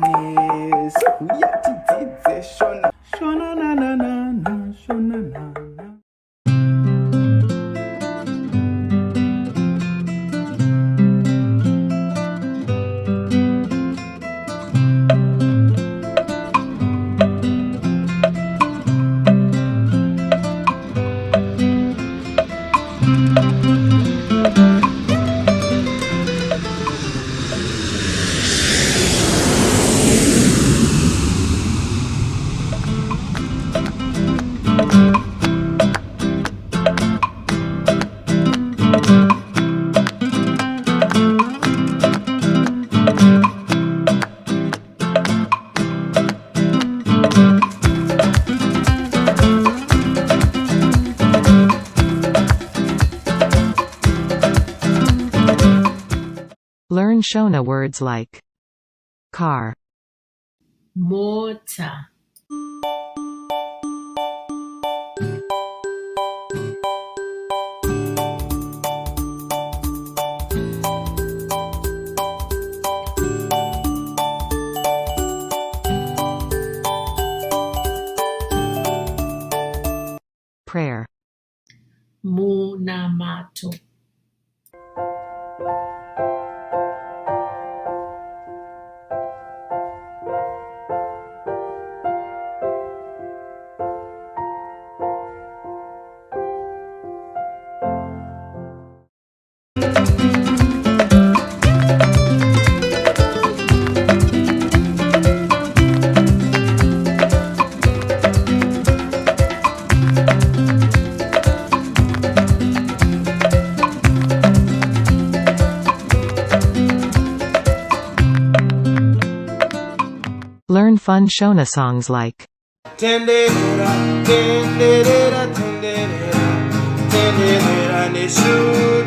Johannes. Kuyatitite shona. Shona na na na na. Shona na na. Learn Shona words like car, Motor. prayer, Munamato. learn fun Shona songs like Tendera, tendera, tendera, tendera, nishu,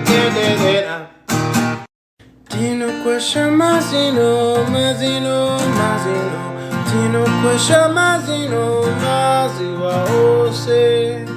tendera. Tino kwesha mazino, mazino, mazino. Tino kwesha mazino, maziwa ose.